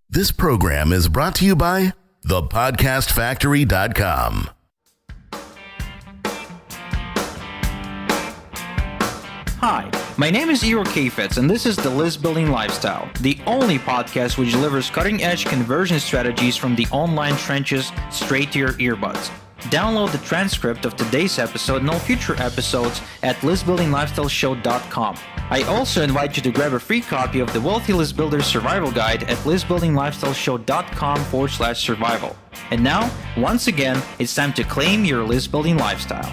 This program is brought to you by thepodcastfactory.com. Hi, my name is Igor Kheifets, and this is The List Building Lifestyle, the only podcast which delivers cutting-edge conversion strategies from the online trenches straight to your earbuds. Download the transcript of today's episode and all future episodes at listbuildinglifestyleshow.com. I also invite you to grab a free copy of the Wealthy List Builder Survival Guide at listbuildinglifestyleshow.com/survival. And now, once again, it's time to claim your list building lifestyle.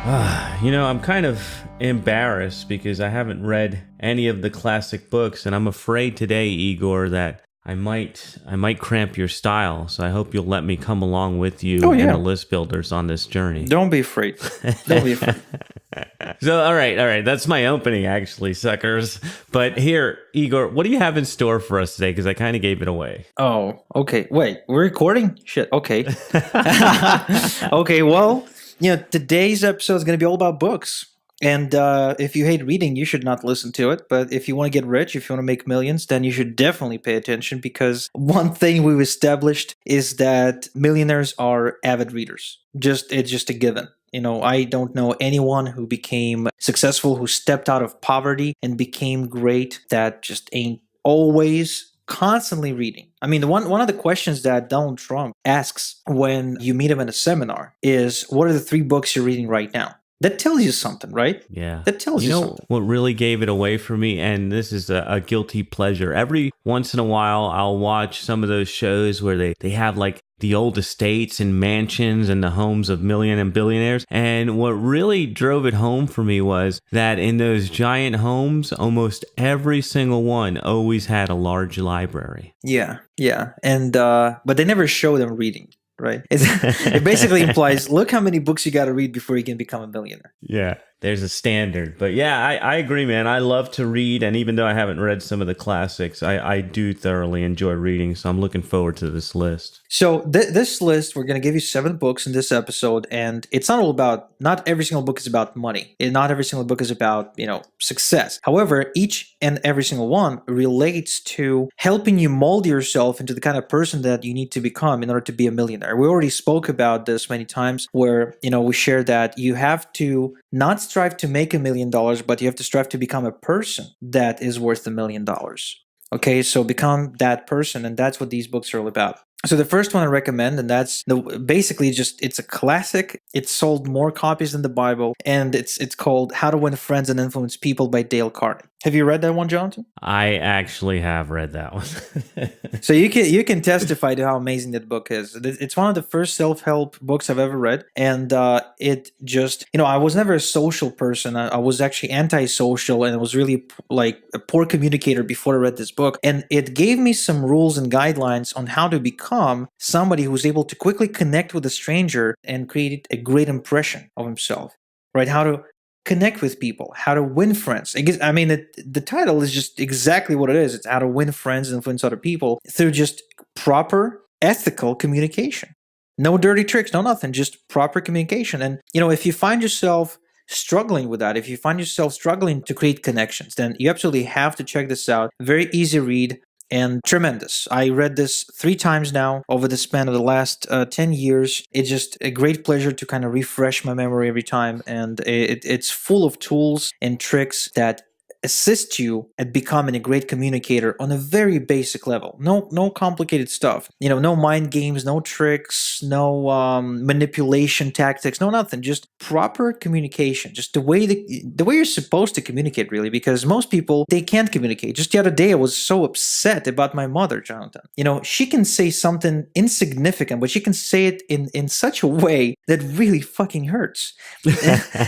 I'm kind of embarrassed because I haven't read any of the classic books, and I'm afraid today, Igor, that I might cramp your style. So I hope you'll let me come along with you and the list builders on this journey. Don't be afraid. Don't be afraid. So, all right. That's my opening, actually, suckers. But here, Igor, what do you have in store for us today? Because I kind of gave it away. Oh, okay. Wait, we're recording? Shit, okay. Okay, well, today's episode is going to be all about books. And if you hate reading, you should not listen to it. But if you want to get rich, if you want to make millions, then you should definitely pay attention, because one thing we've established is that millionaires are avid readers. It's just a given. I don't know anyone who became successful, who stepped out of poverty and became great, that just ain't always constantly reading. I mean, one of the questions that Donald Trump asks when you meet him in a seminar is, what are the 3 books you're reading right now? That tells you something, right? Yeah. That tells you something. What really gave it away for me, and this is a guilty pleasure, every once in a while I'll watch some of those shows where they have like the old estates and mansions and the homes of million and billionaires. And what really drove it home for me was that in those giant homes, almost every single one always had a large library. Yeah. And but they never show them reading. Right. It basically implies, look how many books you got to read before you can become a millionaire. Yeah, there's a standard. But yeah, I agree, man. I love to read. And even though I haven't read some of the classics, I do thoroughly enjoy reading. So I'm looking forward to this list. So this list, we're going to give you 7 books in this episode. And it's not every single book is about money. And not every single book is about, success. However, each and every single one relates to helping you mold yourself into the kind of person that you need to become in order to be a millionaire. We already spoke about this many times where, we share that you have to not strive to make $1 million, but you have to strive to become a person that is worth $1 million. Okay, so become that person, and that's what these books are all about. So the first one I recommend, and that's it's a classic. It sold more copies than the Bible, and it's called How to Win Friends and Influence People by Dale Carnegie. Have you read that one, Jonathan? I actually have read that one. So you can testify to how amazing that book is. It's one of the first self-help books I've ever read, and it just, I was never a social person. I was actually antisocial, and I was really like a poor communicator before I read this book. And it gave me some rules and guidelines on how to become somebody who's able to quickly connect with a stranger and create a great impression of himself, right? How to connect with people, how to win friends. I mean, the title is just exactly what it is. It's how to win friends and influence other people through just proper, ethical communication. No dirty tricks, no nothing, just proper communication. And, if you find yourself struggling with that, if you find yourself struggling to create connections, then you absolutely have to check this out. Very easy read. And tremendous. I read this 3 times now over the span of the last 10 years. It's just a great pleasure to kind of refresh my memory every time. And it's full of tools and tricks that assist you at becoming a great communicator on a very basic level. No complicated stuff. No mind games, no tricks, no manipulation tactics, no nothing. Just proper communication. Just the way you're supposed to communicate, really, because most people, they can't communicate. Just the other day, I was so upset about my mother, Jonathan. She can say something insignificant, but she can say it in such a way that really fucking hurts.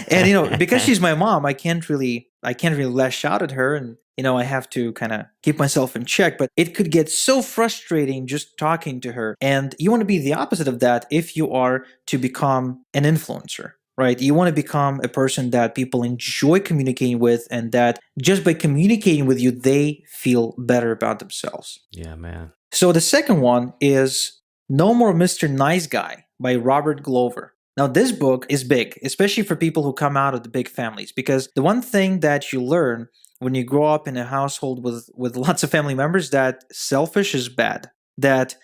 And because she's my mom, I can't really lash out at her, and I have to kind of keep myself in check, but it could get so frustrating just talking to her. And you want to be the opposite of that if you are to become an influencer, right? You want to become a person that people enjoy communicating with, and that just by communicating with you, they feel better about themselves. Yeah, man. So the second one is No More Mr. Nice Guy by Robert Glover. Now, this book is big, especially for people who come out of the big families, because the one thing that you learn when you grow up in a household with lots of family members, that selfish is bad. That,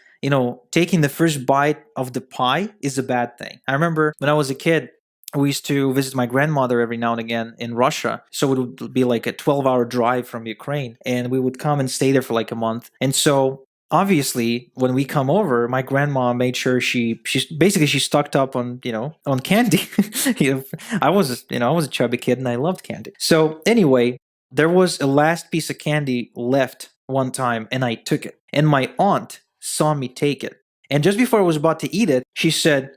taking the first bite of the pie is a bad thing. I remember when I was a kid, we used to visit my grandmother every now and again in Russia. So it would be like a 12-hour drive from Ukraine, and we would come and stay there for like a month. And so obviously, when we come over, my grandma made sure she stocked up on on candy. I was a chubby kid and I loved candy. So anyway, there was a last piece of candy left one time, and I took it. And my aunt saw me take it, and just before I was about to eat it, she said,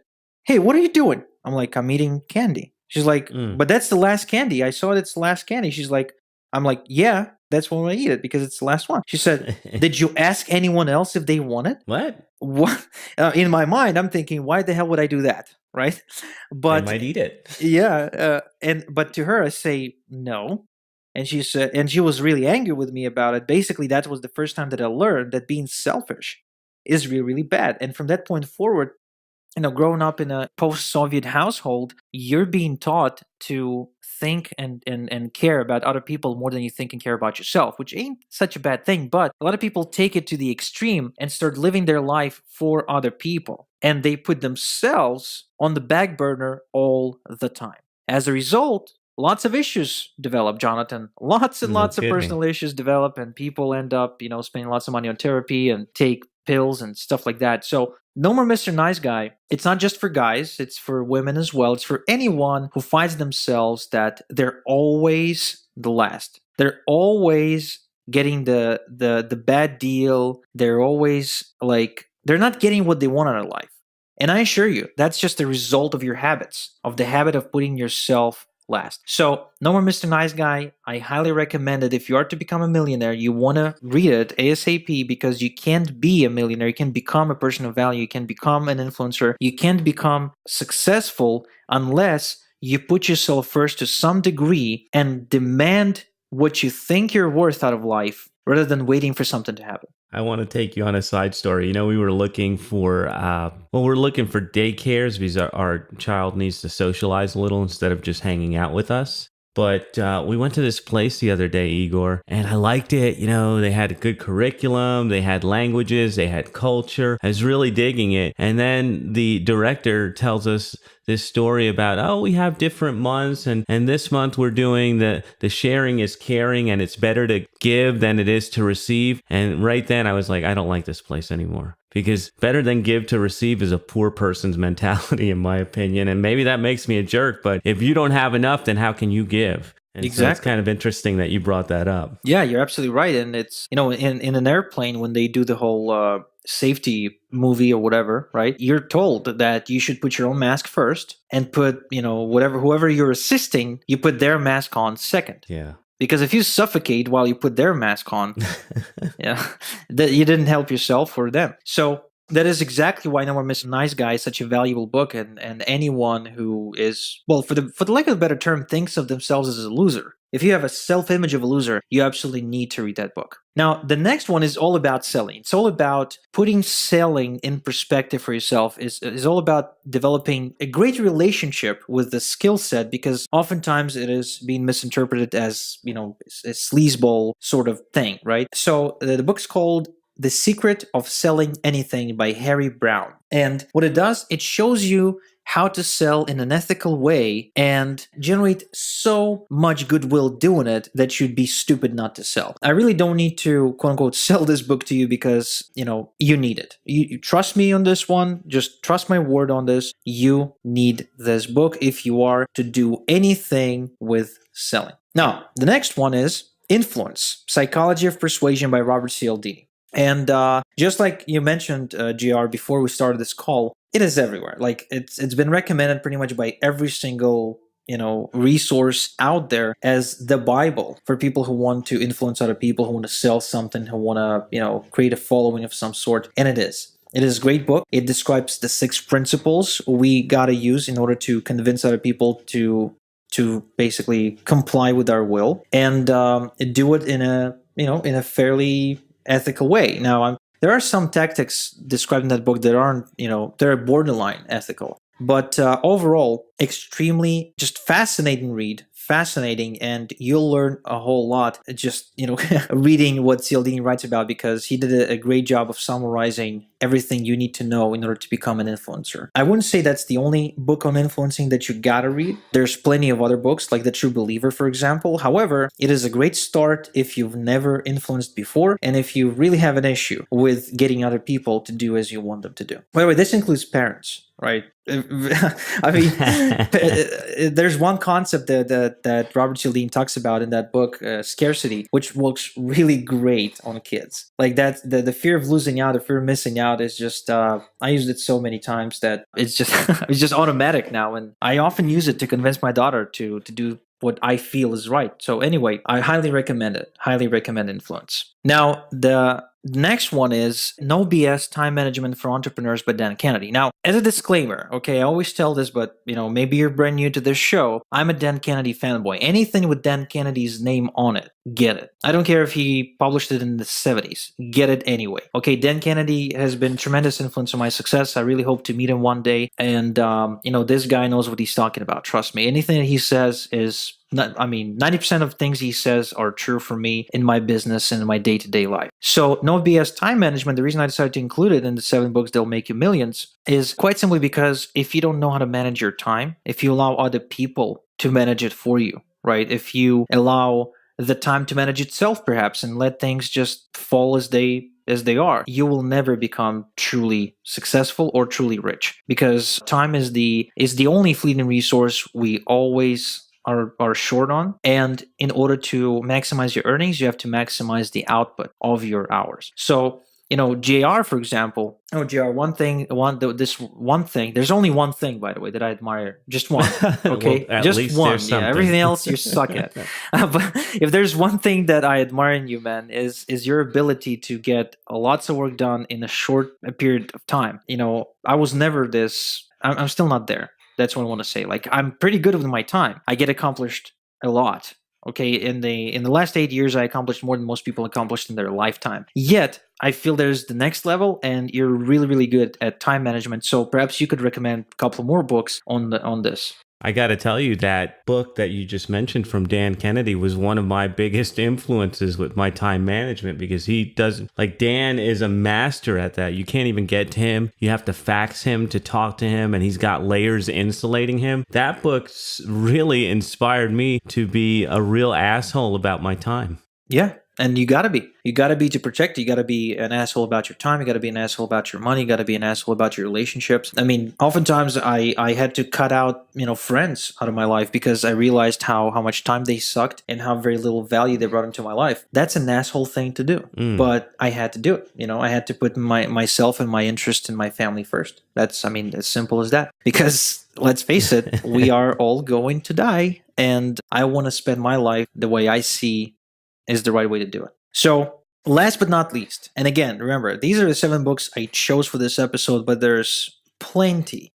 "Hey, what are you doing?" I'm like, "I'm eating candy." She's like, "But that's the last candy. I saw it's the last candy." She's like, I'm like, "Yeah, that's when I eat it because it's the last one." She said, "Did you ask anyone else if they want it?" What? In my mind, I'm thinking, why the hell would I do that, right? But I might eat it. Yeah, but to her, I say no, and she said, and she was really angry with me about it. Basically, that was the first time that I learned that being selfish is really, really bad. And from that point forward, growing up in a post-Soviet household, you're being taught to think and care about other people more than you think and care about yourself, which ain't such a bad thing. But a lot of people take it to the extreme and start living their life for other people. And they put themselves on the back burner all the time. As a result, lots of issues develop, Jonathan. Lots and lots of personal issues develop, and people end up, spending lots of money on therapy and take pills and stuff like that. So no more Mr. Nice Guy. It's not just for guys, it's for women as well. It's for anyone who finds themselves that they're always the last. They're always getting the bad deal. They're always they're not getting what they want out of life. And I assure you, that's just the result of your habits, of the habit of putting yourself last. So, no more Mr. Nice Guy. I highly recommend it. If you are to become a millionaire, you want to read it ASAP, because you can't be a millionaire. You can become a person of value. You can become an influencer. You can't become successful unless you put yourself first to some degree and demand what you think you're worth out of life rather than waiting for something to happen. I want to take you on a side story. We were looking for, we're looking for daycares because our child needs to socialize a little instead of just hanging out with us. But we went to this place the other day, Igor, and I liked it. They had a good curriculum, they had languages, they had culture. I was really digging it. And then the director tells us this story about, we have different months, and this month we're doing the sharing is caring, and it's better to give than it is to receive. And right then I was like, I don't like this place anymore. Because better than give to receive is a poor person's mentality, in my opinion. And maybe that makes me a jerk, but if you don't have enough, then how can you give? And exactly. So it's kind of interesting that you brought that up. Yeah, you're absolutely right. And it's, in an airplane, when they do the whole safety movie or whatever, right? You're told that you should put your own mask first and put, whoever you're assisting, you put their mask on second. Yeah. Because if you suffocate while you put their mask on, that you didn't help yourself or them. So that is exactly why No More Mr. Nice Guy is such a valuable book, and anyone who is, well, for the lack of a better term, thinks of themselves as a loser. If you have a self-image of a loser, you absolutely need to read that book. Now, the next one is all about selling. It's all about putting selling in perspective for yourself. Is all about developing a great relationship with the skill set, because oftentimes it is being misinterpreted as, a sleazeball sort of thing, right? So the book's called The Secret of Selling Anything by Harry Browne. And what it does, it shows you how to sell in an ethical way and generate so much goodwill doing it that you'd be stupid not to sell. I really don't need to, quote unquote, sell this book to you because, you need it. You trust me on this one. Just trust my word on this. You need this book if you are to do anything with selling. Now, the next one is Influence, Psychology of Persuasion by Robert Cialdini. And just like you mentioned, GR, before we started this call, it is everywhere. Like it's been recommended pretty much by every single resource out there as the Bible for people who want to influence other people, who want to sell something, who want to create a following of some sort. And it is. It is a great book. It describes the 6 principles we gotta use in order to convince other people to basically comply with our will, and do it in a fairly ethical way. Now, there are some tactics described in that book that aren't, they're borderline ethical. But overall, extremely just fascinating read. Fascinating, and you'll learn a whole lot just reading what Cialdini writes about, because he did a great job of summarizing everything you need to know in order to become an influencer. I wouldn't say that's the only book on influencing that you gotta read. There's plenty of other books, like The True Believer, for example. However, it is a great start if you've never influenced before, and if you really have an issue with getting other people to do as you want them to do. By the way, this includes parents, right? I mean, there's one concept that Robert Cialdini talks about in that book, scarcity, which works really great on kids. Like that, the fear of losing out, the fear of missing out is just, I used it so many times that it's just, it's just automatic now. And I often use it to convince my daughter to do what I feel is right. So anyway, I highly recommend it. Highly recommend Influence. Now, the next one is No BS Time Management for Entrepreneurs by Dan Kennedy. Now, as a disclaimer, okay, I always tell this, but maybe you're brand new to this show. I'm a Dan Kennedy fanboy. Anything with Dan Kennedy's name on it, get it. I don't care if he published it in the 70s. Get it anyway. Okay, Dan Kennedy has been tremendous influence on my success. I really hope to meet him one day. And, this guy knows what he's talking about. Trust me. Anything that he says is 90% of things he says are true for me in my business and in my day-to-day life. So No BS Time Management, the reason I decided to include it in the 7 books that'll make you millions is quite simply because if you don't know how to manage your time, if you allow other people to manage it for you, right? If you allow the time to manage itself perhaps and let things just fall as they are, you will never become truly successful or truly rich, because time is the only fleeting resource we always are short on. And in order to maximize your earnings, you have to maximize the output of your hours. So, JR, for example, JR, there's only one thing, by the way, that I admire. Just one. Okay. Well, just one. Yeah. Everything else you suck at. But if there's one thing that I admire in you, man, is your ability to get lots of work done in a short period of time. I was never this, I'm still not there. That's what I want to say. Like, I'm pretty good with my time. I get accomplished a lot. Okay, in the last 8 years, I accomplished more than most people accomplished in their lifetime. Yet, I feel there's the next level, and you're really, really good at time management. So perhaps you could recommend a couple more books on this. I got to tell you, that book that you just mentioned from Dan Kennedy was one of my biggest influences with my time management, because Dan is a master at that. You can't even get to him. You have to fax him to talk to him, and he's got layers insulating him. That book really inspired me to be a real asshole about my time. Yeah. And you gotta be to protect it. You gotta be an asshole about your time. You gotta be an asshole about your money. You gotta be an asshole about your relationships. I mean, oftentimes I had to cut out, friends out of my life because I realized how much time they sucked and how very little value they brought into my life. That's an asshole thing to do, but I had to do it. I had to put myself and my interest in my family first. That's, as simple as that. Because let's face it, we are all going to die, and I want to spend my life the way I see is the right way to do it. So, last but not least, and again, remember, these are the 7 books I chose for this episode, but there's plenty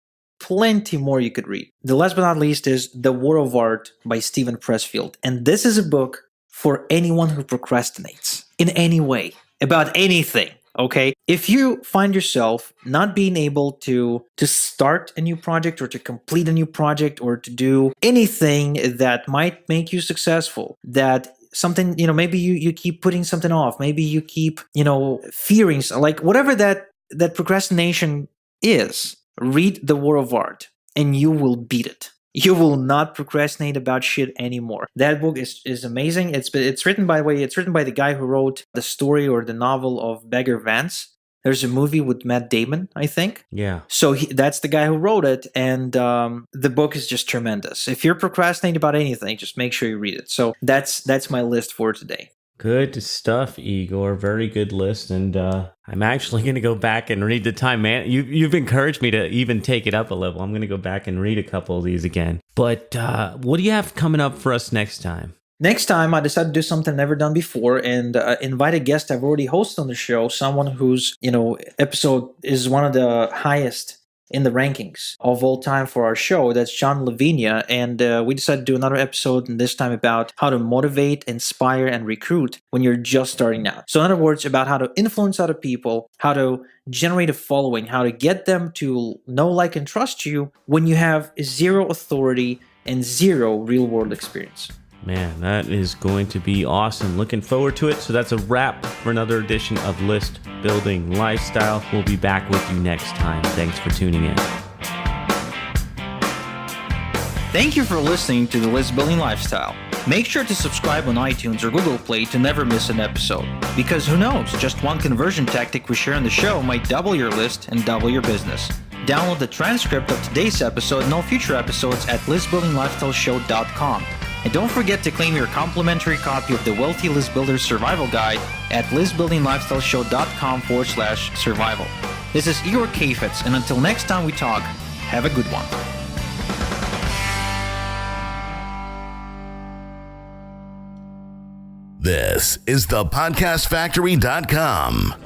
more you could read. The last but not least is The War of Art by Steven Pressfield. And this is a book for anyone who procrastinates in any way about anything. Okay, if you find yourself not being able to start a new project or to complete a new project or to do anything that might make you successful, that something, maybe you keep putting something off, maybe you keep, fearing, like whatever that procrastination is, read The War of Art and you will beat it. You will not procrastinate about shit anymore. That book is amazing. It's written, by the way, the guy who wrote the story or the novel of Beggar Vance. There's a movie with Matt Damon, I think. Yeah. So that's the guy who wrote it, and the book is just tremendous. If you're procrastinating about anything, just make sure you read it. So that's my list for today. Good stuff, Igor. Very good list. And I'm actually going to go back and read the time, man. You've encouraged me to even take it up a level. I'm going to go back and read a couple of these again. But what do you have coming up for us next time? Next time, I decided to do something I've never done before and invite a guest I've already hosted on the show, someone whose, episode is one of the highest in the rankings of all time for our show. That's John Lavinia. And we decided to do another episode, and this time about how to motivate, inspire, and recruit when you're just starting out. So in other words, about how to influence other people, how to generate a following, how to get them to know, like, and trust you when you have zero authority and zero real-world experience. Man, that is going to be awesome. Looking forward to it. So that's a wrap for another edition of List Building Lifestyle. We'll be back with you next time. Thanks for tuning in. Thank you for listening to the List Building Lifestyle. Make sure to subscribe on iTunes or Google Play to never miss an episode. Because who knows, just one conversion tactic we share on the show might double your list and double your business. Download the transcript of today's episode and all future episodes at listbuildinglifestyleshow.com. And don't forget to claim your complimentary copy of the Wealthy List Builder Survival Guide at listbuildinglifestyleshow.com/survival. This is Igor Kheifets, and until next time we talk, have a good one. This is the podcastfactory.com.